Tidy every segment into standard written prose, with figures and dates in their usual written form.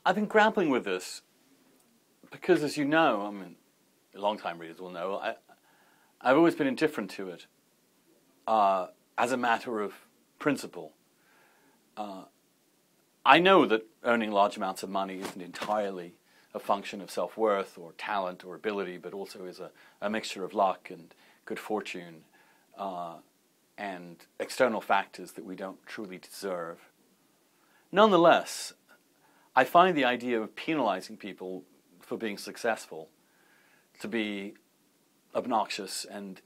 I've been grappling with this because, as you know, I mean, long-time readers will know, I've always been indifferent to it as a matter of principle. I know that earning large amounts of money isn't entirely a function of self-worth or talent or ability, but also is a mixture of luck and good fortune and external factors that we don't truly deserve. Nonetheless, I find the idea of penalizing people for being successful to be obnoxious and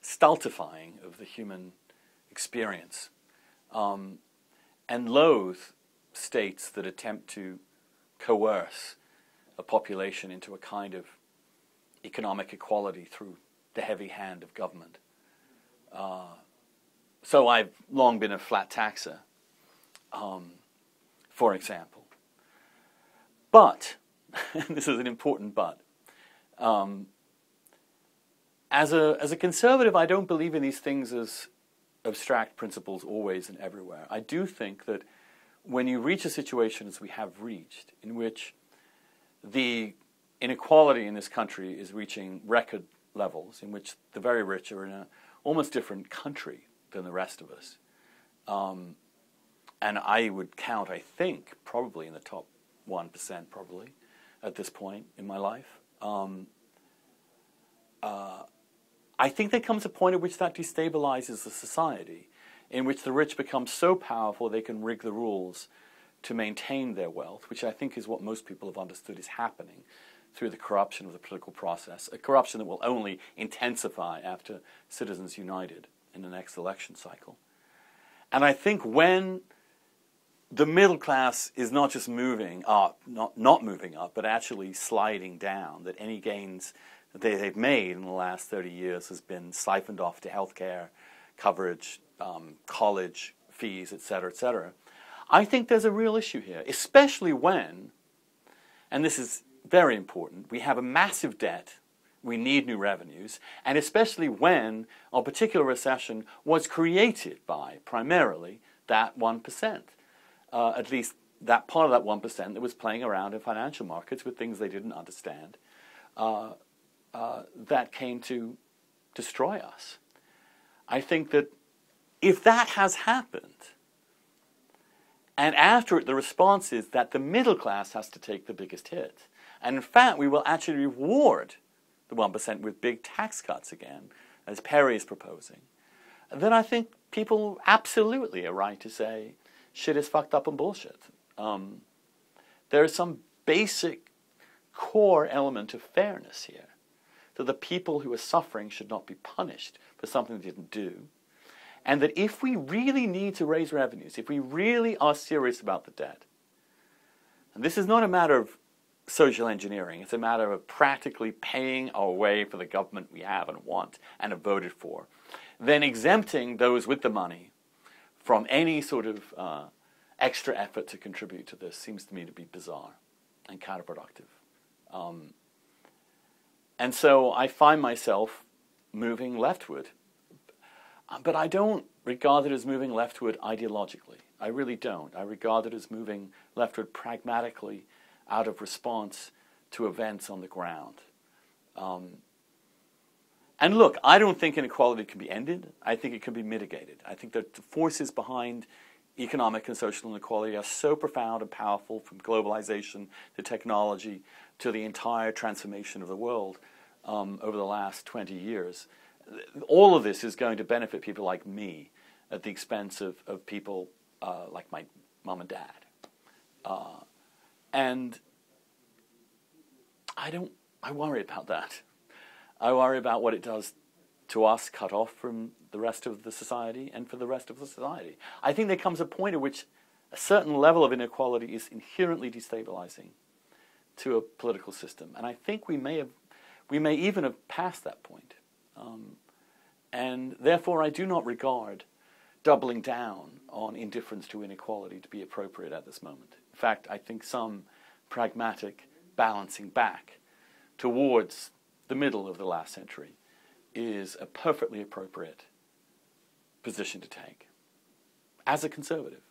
stultifying of the human experience, and loathe states that attempt to coerce a population into a kind of economic equality through the heavy hand of government. So I've long been a flat taxer, for example. But, and this is an important but, as a conservative, I don't believe in these things as abstract principles always and everywhere. I do think that when you reach a situation as we have reached, in which the inequality in this country is reaching record levels, in which the very rich are in an almost different country than the rest of us, and I would count, I think, probably in the top 1% probably at this point in my life. I think there comes a point at which that destabilizes the society, in which the rich become so powerful they can rig the rules to maintain their wealth, which I think is what most people have understood is happening through the corruption of the political process, a corruption that will only intensify after Citizens United in the next election cycle. And I think when the middle class is not just moving up, not moving up, but actually sliding down, that any gains that they've made in the last 30 years has been siphoned off to healthcare coverage, college fees, et cetera, I think there's a real issue here, especially when, and this is very important, we have a massive debt, we need new revenues, and especially when a particular recession was created by, primarily, that 1%. At least that part of that 1% that was playing around in financial markets with things they didn't understand, that came to destroy us. I think that if that has happened, and after it the response is that the middle class has to take the biggest hit, and in fact we will actually reward the 1% with big tax cuts again, as Perry is proposing, then I think people absolutely are right to say shit is fucked up and bullshit. There is some basic core element of fairness here, that the people who are suffering should not be punished for something they didn't do, and that if we really need to raise revenues, if we really are serious about the debt, and this is not a matter of social engineering, it's a matter of practically paying our way for the government we have and want and have voted for, then exempting those with the money from any sort of extra effort to contribute to this seems to me to be bizarre and counterproductive. And so I find myself moving leftward. But I don't regard it as moving leftward ideologically. I really don't. I regard it as moving leftward pragmatically out of response to events on the ground. And look, I don't think inequality can be ended. I think it can be mitigated. I think that the forces behind economic and social inequality are so profound and powerful, from globalization to technology to the entire transformation of the world over the last 20 years. All of this is going to benefit people like me at the expense of people like my mom and dad. And I worry about that. I worry about what it does to us, cut off from the rest of the society and for the rest of the society. I think there comes a point at which a certain level of inequality is inherently destabilizing to a political system. And I think we may even have passed that point. And therefore I do not regard doubling down on indifference to inequality to be appropriate at this moment. In fact, I think some pragmatic balancing back towards the middle of the last century is a perfectly appropriate position to take as a conservative.